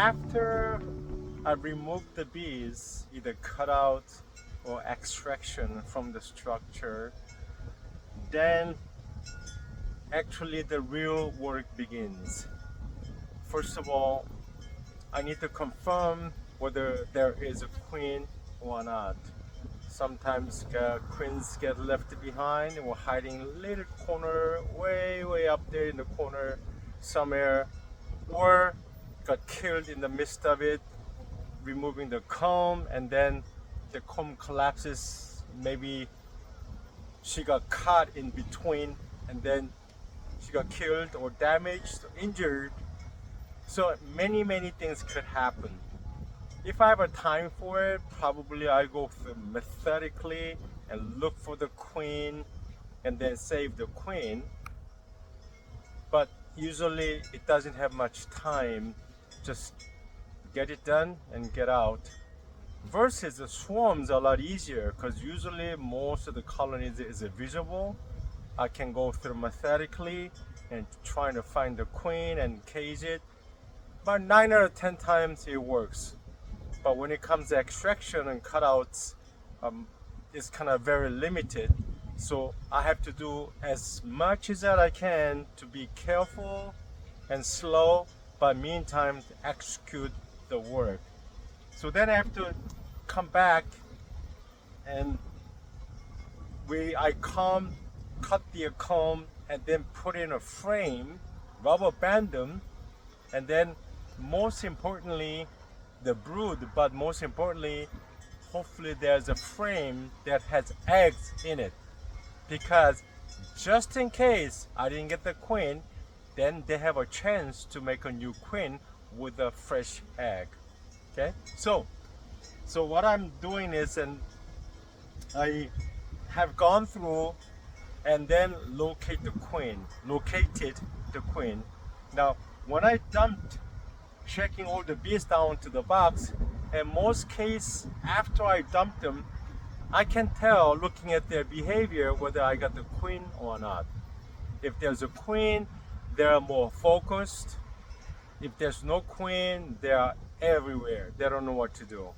after I remove the bees, either cut out or extraction from the structure, then actually the real work begins. First of all, I need to confirm whether there is a queen or not. Sometimes queens get left behind or hiding in a little corner, way up there in the corner somewhere, or got killed in the midst of it, removing the comb, and then the comb collapses. Maybe she got caught in between, and then she got killed or damaged or injured. So many things could happen. If I have a time for it, probably I go through methodically and look for the queen and then save the queen. But usually it doesn't have much time. Just get it done and get out. Versus the swarms are a lot easier because usually most of the colonies is visible. I can go through methodically and trying to find the queen and cage it. But 9 out of 10 times it works. But when it comes to extraction and cutouts, it's kind of very limited. So I have to do as much as that I can to be careful and slow, but meantime to execute the work. So then I have to come back and I cut the comb and then put in a frame, rubber band them, and then most importantly the brood, but most importantly hopefully there's a frame that has eggs in it, because just in case I didn't get the queen, then they have a chance to make a new queen with a fresh egg. Okay, so what I'm doing is, and I have gone through and then located the queen. Now when I dumped, checking all the bees down to the box, in most cases after I dump them, I can tell looking at their behavior whether I got the queen or not. If there's a queen, they're more focused. If there's no queen, they are everywhere. They don't know what to do.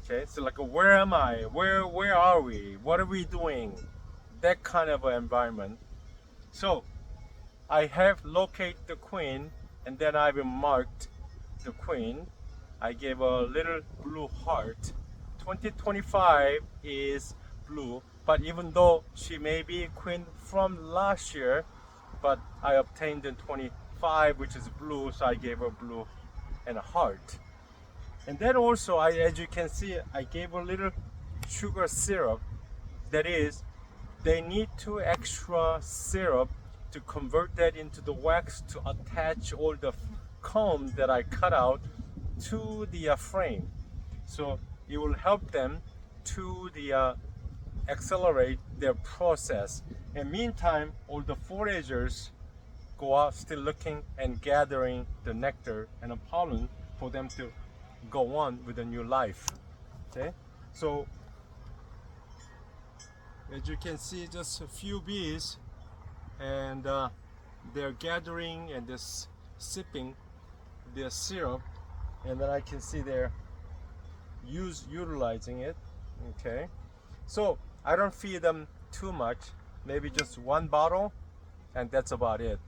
Okay, so like, where am I? Where are we? What are we doing? That kind of an environment. So I have located the queen, and then I've marked the queen. I gave a little blue heart. 2025 is blue, but even though she may be a queen from last year, but I obtained in 25, which is blue, so I gave her blue and a heart. And then also, as you can see, I gave a little sugar syrup. That is, they need 2 extra syrup to convert that into the wax to attach all the comb that I cut out to the frame. So it will help them to accelerate their process. And meantime, all the foragers go out still looking and gathering the nectar and the pollen for them to go on with a new life. Okay, so as you can see, just a few bees, and they're gathering and just sipping their syrup, and then I can see they're utilizing it. Okay, so I don't feed them too much, maybe just 1 bottle, and that's about it.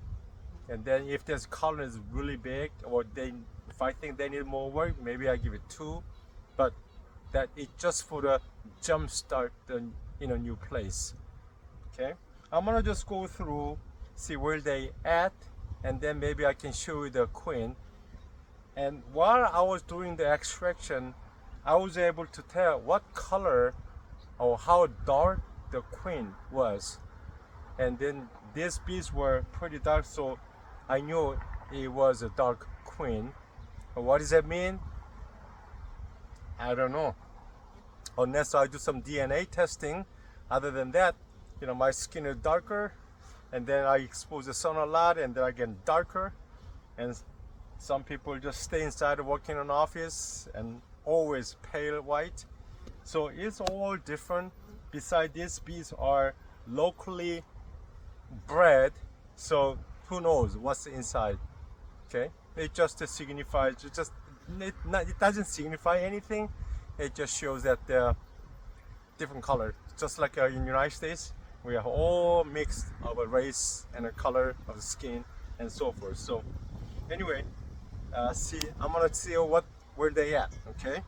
And then if this colony is really big, or if I think they need more work, maybe I give it 2, but that it's just for the jump start in a new place. Okay, I'm gonna just go through, see where they at, and then maybe I can show you the queen. And while I was doing the extraction, I was able to tell what color or how dark the queen was. And then these bees were pretty dark, so I knew it was a dark queen. But what does that mean? I don't know. Unless I do some DNA testing. Other than that, my skin is darker, and then I expose the sun a lot, and then I get darker. And some people just stay inside working in an office and always pale white. So it's all different. Besides, these bees are locally bred, so who knows what's inside. Okay, it just signifies, just it doesn't signify anything. It just shows that they're different color. Just like in United States, we are all mixed of a race and a color of the skin and so forth. So anyway, I'm gonna see where they at. Okay.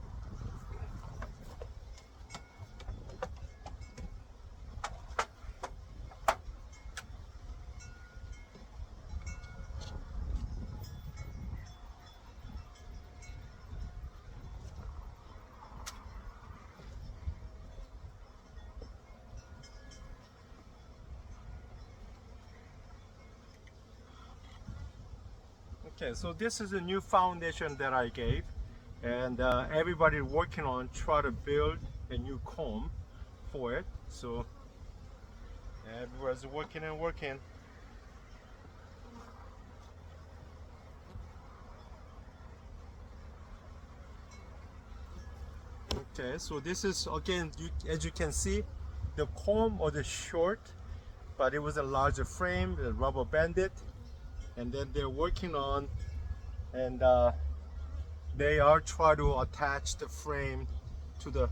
Okay, so this is a new foundation that I gave, and everybody working on try to build a new comb for it. So everyone's working and working. Okay, so this is again, as you can see, the comb was short, but it was a larger frame, the rubber banded, and then they're working on, and they are trying to attach the frame to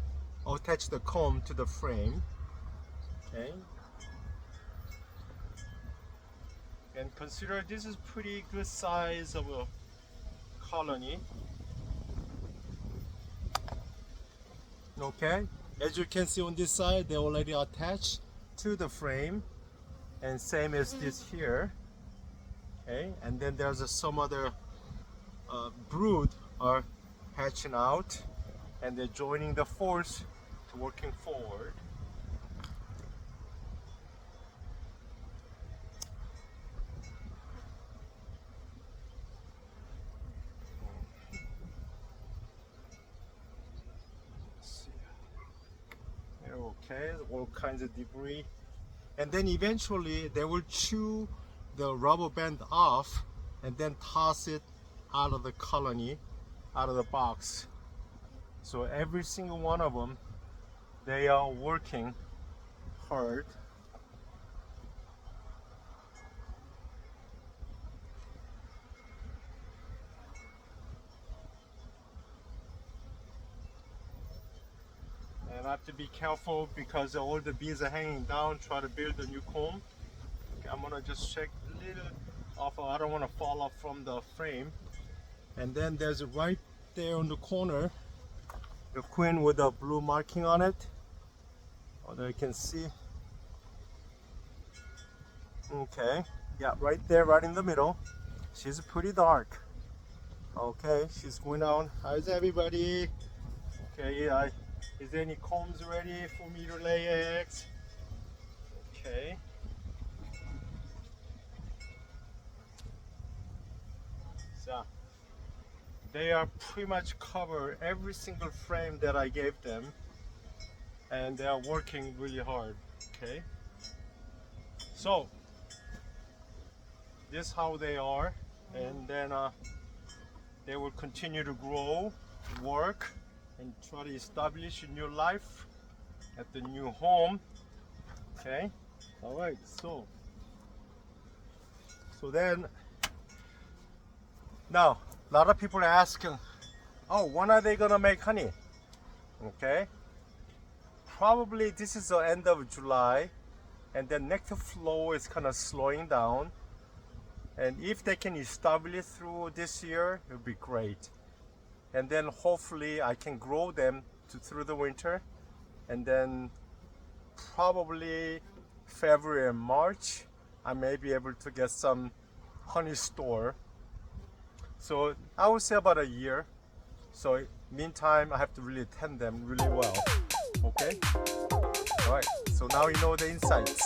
attach the comb to the frame. Okay, and consider this is pretty good size of a colony. Okay, as you can see on this side, they already attached to the frame, and same as this here. Okay, and then there's some other brood are hatching out, and they're joining the force to working forward. Okay, all kinds of debris, and then eventually they will chew the rubber band off and then toss it out of the colony, out of the box. So every single one of them, they are working hard. And I have to be careful because all the bees are hanging down, try to build a new comb. Okay, I'm gonna just check a little off, I don't want to fall off from the frame. And then there's right there on the corner, the queen with the blue marking on it. Although you can see. Okay, yeah, right there, right in the middle. She's pretty dark. Okay, she's going down. How's everybody? Okay, is there any combs ready for me to lay eggs? Okay. So they are pretty much covered every single frame that I gave them, and they are working really hard. Okay. So this is how they are, and then they will continue to grow, work, and try to establish a new life at the new home. Okay. All right. So then now a lot of people are asking, oh, when are they gonna make honey? Okay. Probably this is the end of July, and the nectar flow is kind of slowing down. And if they can establish through this year, it would be great. And then hopefully I can grow them through the winter, and then probably February and March I may be able to get some honey store. So I would say about a year. So meantime I have to really tend them really well. Okay. All right, so now you know the insights.